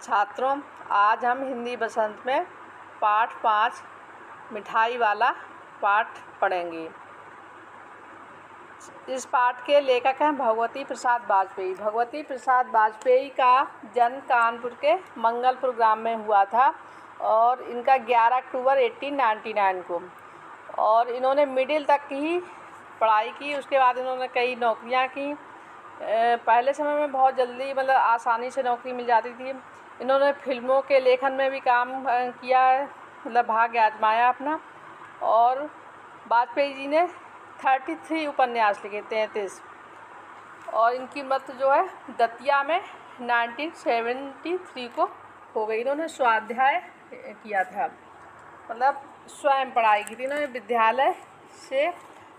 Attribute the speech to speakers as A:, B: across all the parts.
A: छात्रों, आज हम हिंदी बसंत में पाठ 5 मिठाई वाला पाठ पढ़ेंगे। इस पाठ के लेखक हैं भगवती प्रसाद वाजपेयी। भगवती प्रसाद वाजपेयी का जन्म कानपुर के मंगलपुर ग्राम में हुआ था और इनका 11 अक्टूबर 1899 को। और इन्होंने मिडिल तक की पढ़ाई की। उसके बाद इन्होंने कई नौकरियां की। पहले समय में बहुत जल्दी आसानी से नौकरी मिल जाती थी। इन्होंने फिल्मों के लेखन में भी काम किया है, भाग्य आजमाया अपना। और वाजपेयी जी ने 33 उपन्यास लिखे, 33। और इनकी मृत्यु जो है दतिया में 1973 को हो गई। इन्होंने स्वाध्याय किया था, स्वयं पढ़ाई की थी। इन्होंने विद्यालय से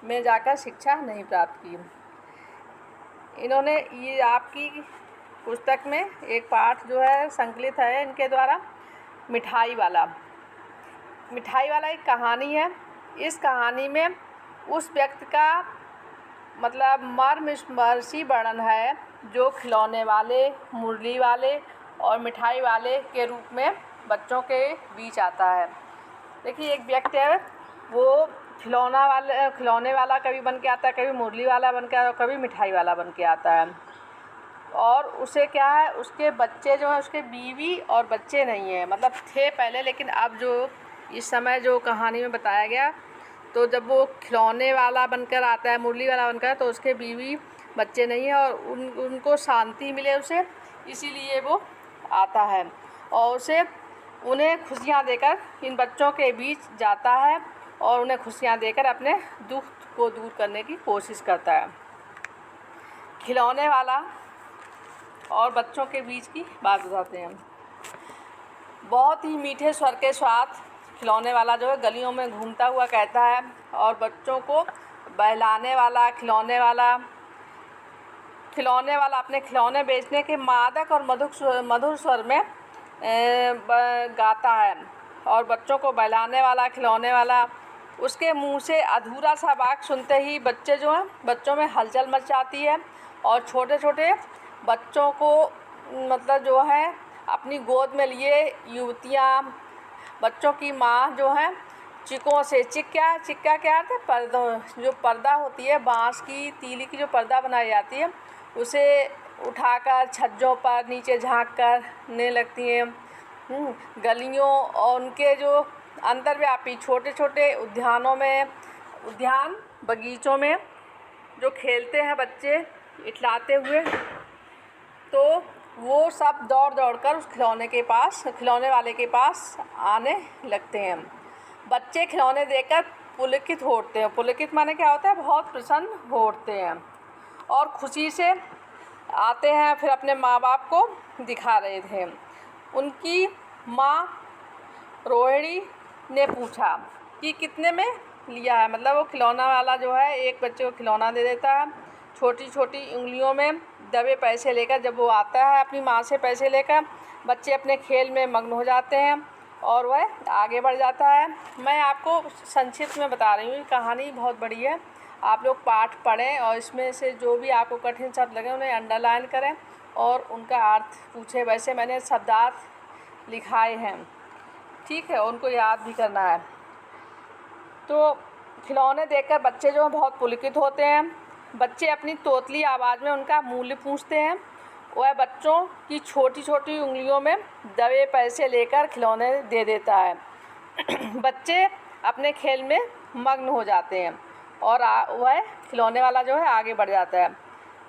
A: में जाकर शिक्षा नहीं प्राप्त की। इन्होंने ये आपकी पुस्तक में एक पाठ जो है संकलित है इनके द्वारा, मिठाई वाला। मिठाई वाला एक कहानी है। इस कहानी में उस व्यक्ति का मर्मस्पर्शी वर्णन है जो खिलौने वाले, मुरली वाले और मिठाई वाले के रूप में बच्चों के बीच आता है। देखिए, एक व्यक्ति है, वो खिलौने वाला कभी बन के आता है, कभी मुरली वाला बन के आता है, कभी मिठाई वाला बन के आता है। और उसे क्या है, उसके बच्चे जो हैं, उसके बीवी और बच्चे नहीं हैं। थे पहले, लेकिन अब जो इस समय जो कहानी में बताया गया, तो जब वो खिलौने वाला बनकर आता है, मुरली वाला बनकर, तो उसके बीवी बच्चे नहीं हैं और उनको शांति मिले उसे, इसीलिए वो आता है और उन्हें खुशियाँ देकर इन बच्चों के बीच जाता है और उन्हें खुशियाँ देकर अपने दुख को दूर करने की कोशिश करता है। खिलौने वाला और बच्चों के बीच की बात बताते हैं। बहुत ही मीठे स्वर के साथ खिलौने वाला जो है गलियों में घूमता हुआ कहता है और बच्चों को बहलाने वाला खिलौने वाला अपने खिलौने बेचने के मादक और मधुर स्वर में गाता है। और बच्चों को बहलाने वाला खिलौने वाला, उसके मुंह से अधूरा सा वाक्य सुनते ही बच्चों में हलचल मच जाती है और छोटे छोटे बच्चों को जो है अपनी गोद में लिए युवतियाँ, बच्चों की माँ जो है चिकों से चिक्का क्या अर्थ है, जो पर्दा होती है, बांस की तीली की जो पर्दा बनाई जाती है, उसे उठाकर छज्जों पर नीचे झाँक करने लगती हैं। गलियों और उनके जो अंतर्व्यापी छोटे छोटे बगीचों में जो खेलते हैं बच्चे इठलाते हुए, तो वो सब दौड़ कर उस खिलौने वाले के पास आने लगते हैं। बच्चे खिलौने देखकर पुलकित होते हैं। पुलकित माने क्या होता है, बहुत प्रसन्न होते हैं और खुशी से आते हैं। फिर अपने माँ बाप को दिखा रहे थे। उनकी माँ रोहिणी ने पूछा कि कितने में लिया है। वो खिलौना वाला जो है एक बच्चे को खिलौना दे देता है, छोटी छोटी उंगलियों में दबे पैसे लेकर। जब वो आता है अपनी माँ से पैसे लेकर, बच्चे अपने खेल में मग्न हो जाते हैं और वह आगे बढ़ जाता है। मैं आपको संक्षिप्त में बता रही हूँ, कहानी बहुत बड़ी है। आप लोग पाठ पढ़ें और इसमें से जो भी आपको कठिन शब्द लगे उन्हें अंडरलाइन करें और उनका अर्थ पूछें। वैसे मैंने शब्दार्थ लिखाए हैं, ठीक है, उनको याद भी करना है। तो खिलौने देखकर बच्चे जो बहुत पुलकित होते हैं। बच्चे अपनी तोतली आवाज़ में उनका मूल्य पूछते हैं। वह बच्चों की छोटी छोटी उंगलियों में दबे पैसे लेकर खिलौने दे देता है। बच्चे अपने खेल में मग्न हो जाते हैं और वह खिलौने वाला जो है आगे बढ़ जाता है।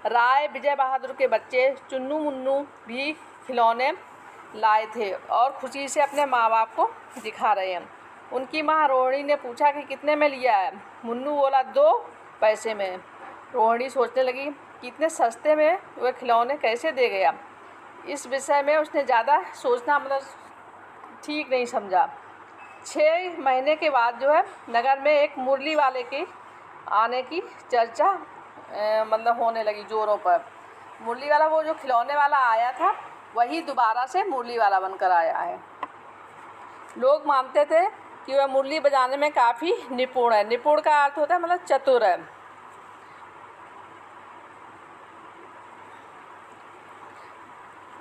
A: राय विजय बहादुर के बच्चे चुन्नू मुन्नू भी खिलौने लाए थे और खुशी से अपने माँ बाप को दिखा रहे हैं। उनकी माँ रोहिणी ने पूछा कि कितने में लिया है। मुन्नू बोला 2 पैसे में। रोहिणी सोचने लगी कि इतने सस्ते में वह खिलौने कैसे दे गया। इस विषय में उसने ज़्यादा सोचना ठीक नहीं समझा। 6 महीने के बाद जो है नगर में एक मुरली वाले के आने की चर्चा होने लगी जोरों पर। मुरली वाला, वो जो खिलौने वाला आया था, वही दोबारा से मुरली वाला बनकर आया है। लोग मानते थे कि वह मुरली बजाने में काफ़ी निपुण है। निपुण का अर्थ होता है चतुर है।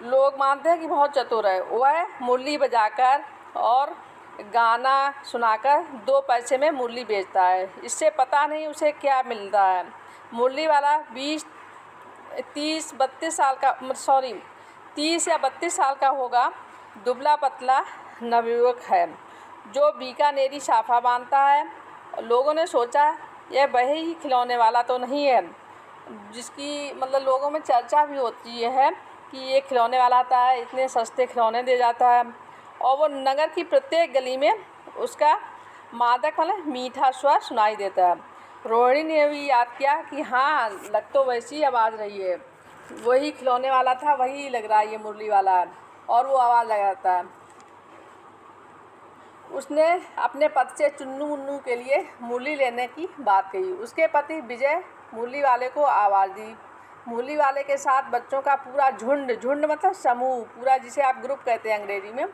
A: लोग मानते हैं कि बहुत चतुर है। वह मुरली बजाकर और गाना सुनाकर 2 पैसे में मुरली बेचता है। इससे पता नहीं उसे क्या मिलता है। मुरली वाला 30 या 32 साल का होगा। दुबला पतला नवयुवक है जो बीकानेरी साफा बांधता है। लोगों ने सोचा यह वही खिलौने वाला तो नहीं है जिसकी मतलब लोगों में चर्चा भी होती है कि ये खिलौने वाला आता है, इतने सस्ते खिलौने दे जाता है। और वो नगर की प्रत्येक गली में उसका मादक मतलब मीठा स्वर सुनाई देता है। रोहिणी ने भी याद किया कि हाँ, लग तो वैसी आवाज़ रही है, वही खिलौने वाला था, वही लग रहा है ये मुरली वाला है, और वो आवाज़ लगाता है। उसने अपने पति से चुन्नू मुन्नू के लिए मुरली लेने की बात कही। उसके पति विजय मुरली वाले को आवाज़ दी। मुरली वाले के साथ बच्चों का पूरा झुंड मतलब समूह, पूरा जिसे आप ग्रुप कहते हैं अंग्रेजी में,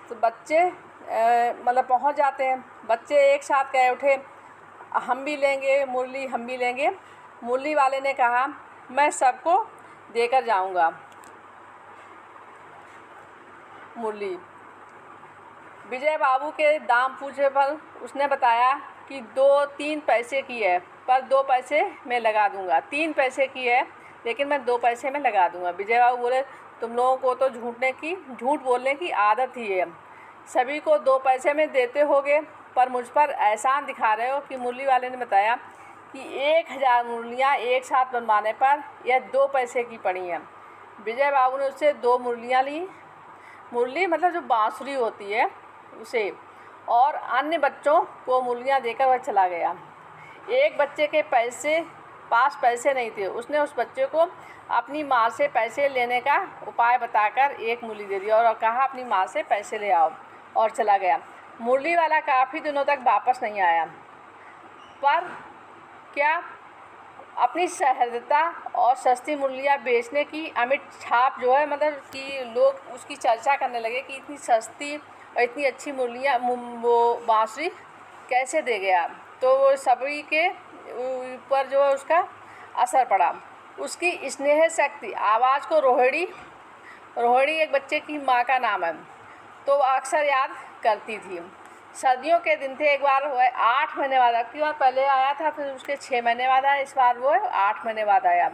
A: तो बच्चे मतलब पहुंच जाते हैं। बच्चे एक साथ कह उठे, हम भी लेंगे मुरली, हम भी लेंगे। मुरली वाले ने कहा, मैं सबको देकर जाऊंगा मुरली। विजय बाबू के दाम पूछने पर उसने बताया कि 2-3 पैसे की है, पर 2 पैसे मैं लगा दूंगा। 3 पैसे की है लेकिन मैं 2 पैसे में लगा दूंगा। विजय बाबू बोले, तुम लोगों को तो झूठ बोलने की आदत ही है। सभी को 2 पैसे में देते होगे, पर मुझ पर एहसान दिखा रहे हो। कि मुरली वाले ने बताया कि 1000 मुरलियाँ एक साथ बनवाने पर यह 2 पैसे की पड़ी हैं। विजय बाबू ने उससे 2 मुरलियाँ ली। मुरली मतलब जो बांसुरी होती है उसे, और अन्य बच्चों को मुरलियाँ देकर वह चला गया। एक बच्चे के पास पैसे नहीं थे। उसने उस बच्चे को अपनी माँ से पैसे लेने का उपाय बताकर एक मुरली दे दी और कहा, अपनी माँ से पैसे ले आओ, और चला गया। मुरली वाला काफ़ी दिनों तक वापस नहीं आया, पर क्या अपनी सहृदयता और सस्ती मुरलियाँ बेचने की अमिट छाप जो है, मतलब कि लोग उसकी चर्चा करने लगे कि इतनी सस्ती और इतनी अच्छी मुरलियाँ वो बांसुरी कैसे दे गया। तो वो सभी के ऊपर जो है उसका असर पड़ा। उसकी स्नेह शक्ति आवाज़ को रोहिणी एक बच्चे की माँ का नाम है, तो वो अक्सर याद करती थी। सर्दियों के दिन थे। एक बार वो 8 महीने बाद, अब की बार पहले आया था, फिर उसके 6 महीने बाद आया, इस बार वो 8 महीने बाद आया,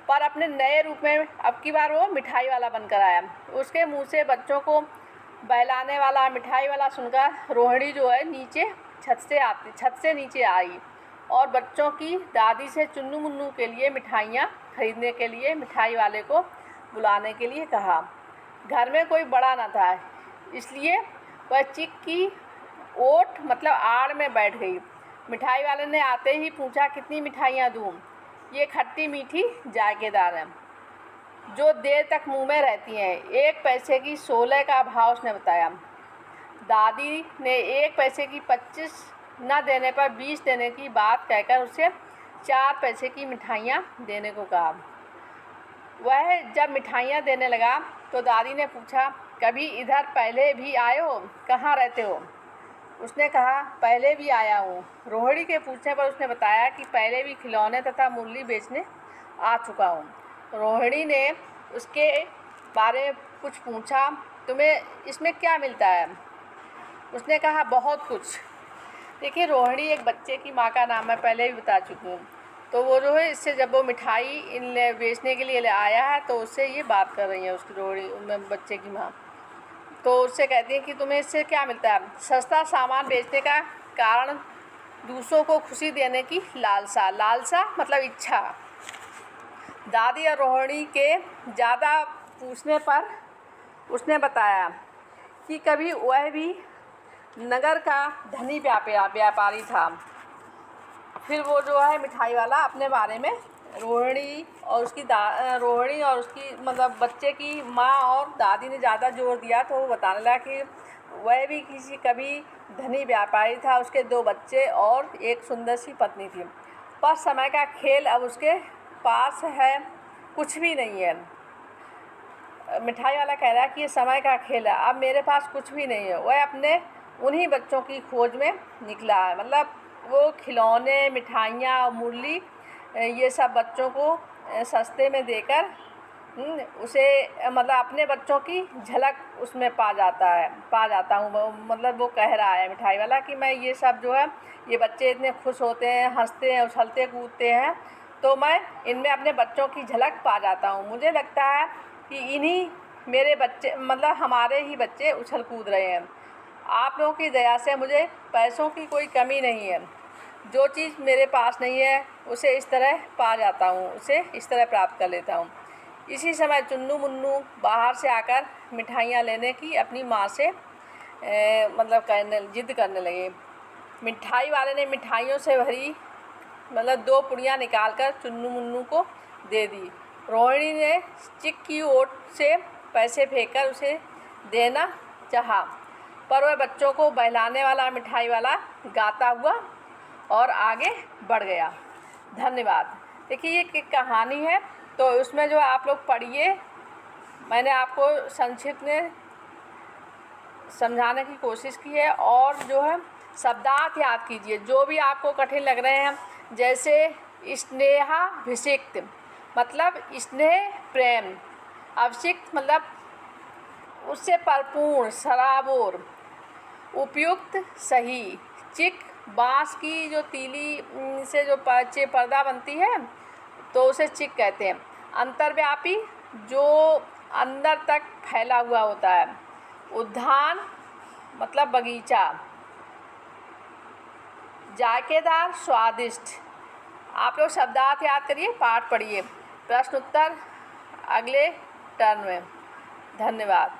A: पर अपने नए रूप में। अब की बार वो मिठाई वाला बनकर आया। उसके मुंह से बच्चों को बहलाने वाला मिठाई वाला सुनकर रोहिणी जो है छत से नीचे आई और बच्चों की दादी से चुन्नू मुन्नू के लिए मिठाइयाँ खरीदने के लिए मिठाई वाले को बुलाने के लिए कहा। घर में कोई बड़ा न था, इसलिए वह चिक्की ओट मतलब आड़ में बैठ गई। मिठाई वाले ने आते ही पूछा, कितनी मिठाइयाँ दूँ? ये खट्टी मीठी जायकेदार हैं, जो देर तक मुंह में रहती हैं। 1 पैसे की 16 का भाव उसने बताया। दादी ने 1 पैसे की 25 न देने पर 20 देने की बात कहकर उसे 4 पैसे की मिठाइयाँ देने को कहा। वह जब मिठाइयाँ देने लगा तो दादी ने पूछा, कभी इधर पहले भी आए हो? कहाँ रहते हो? उसने कहा, पहले भी आया हूँ। रोहिणी के पूछने पर उसने बताया कि पहले भी खिलौने तथा मुरली बेचने आ चुका हूँ। रोहिणी ने उसके बारे में कुछ पूछा, तुम्हें इसमें क्या मिलता है? उसने कहा, बहुत कुछ। देखिए, रोहिणी एक बच्चे की माँ का नाम मैं पहले भी बता चुकी हूँ। तो वो जो है इससे जब वो मिठाई बेचने के लिए आया है तो उससे ये बात कर रही है उसकी रोहिणी बच्चे की माँ। तो उससे कहती है कि तुम्हें इससे क्या मिलता है? सस्ता सामान बेचने का कारण दूसरों को खुशी देने की लालसा मतलब इच्छा। दादी और रोहिणी के ज़्यादा पूछने पर उसने बताया कि कभी वह भी नगर का धनी व्यापारी था। फिर वो जो है मिठाई वाला अपने बारे में रोहिणी और उसकी मतलब बच्चे की माँ और दादी ने ज़्यादा जोर दिया, तो वो बताने लगा कि वह भी कभी धनी व्यापारी था। उसके 2 बच्चे और एक सुंदर सी पत्नी थी, पर समय का खेल अब उसके पास है कुछ भी नहीं है। मिठाई वाला कह रहा है कि ये समय का खेल है, अब मेरे पास कुछ भी नहीं है। वह अपने उन्हीं बच्चों की खोज में निकला है। मतलब वो खिलौने, मिठाइयाँ और मुरली ये सब बच्चों को सस्ते में देकर उसे मतलब अपने बच्चों की झलक उसमें पा जाता हूँ। मतलब वो कह रहा है मिठाई वाला कि मैं ये सब जो है, ये बच्चे इतने खुश होते हैं, हंसते हैं, उछलते कूदते हैं, तो मैं इनमें अपने बच्चों की झलक पा जाता हूँ। मुझे लगता है कि इन्हीं मेरे बच्चे, मतलब हमारे ही बच्चे उछल कूद रहे हैं। आप लोगों की दया से मुझे पैसों की कोई कमी नहीं है। जो चीज़ मेरे पास नहीं है उसे इस तरह पा जाता हूँ, उसे इस तरह प्राप्त कर लेता हूँ। इसी समय चुन्नू मुन्नू बाहर से आकर मिठाइयाँ लेने की अपनी माँ से मतलब जिद करने लगे। मिठाई वाले ने मिठाइयों से भरी मतलब 2 पुड़ियाँ निकाल कर चुन्नू मुन्नू को दे दी। रोहिणी ने चिक की ओट से पैसे फेंककर उसे देना चाहा, पर वह बच्चों को बहलाने वाला मिठाई वाला गाता हुआ और आगे बढ़ गया। धन्यवाद। देखिए ये एक कहानी है, तो उसमें जो आप लोग पढ़िए, मैंने आपको संक्षिप्त में समझाने की कोशिश की है। और जो है शब्दार्थ याद कीजिए जो भी आपको कठिन लग रहे हैं, जैसे स्नेहाभिषिक्त मतलब स्नेह प्रेम, अभिषिक्त मतलब उससे भरपूर सराबोर, उपयुक्त सही, चिक बाँस की जो तीली से जो पर्दा बनती है तो उसे चिक कहते हैं। अंतर्व्यापी जो अंदर तक फैला हुआ होता है। उद्यान मतलब बगीचा। जायकेदार स्वादिष्ट। आप लोग शब्दार्थ याद करिए, पाठ पढ़िए। प्रश्न उत्तर अगले टर्न में। धन्यवाद।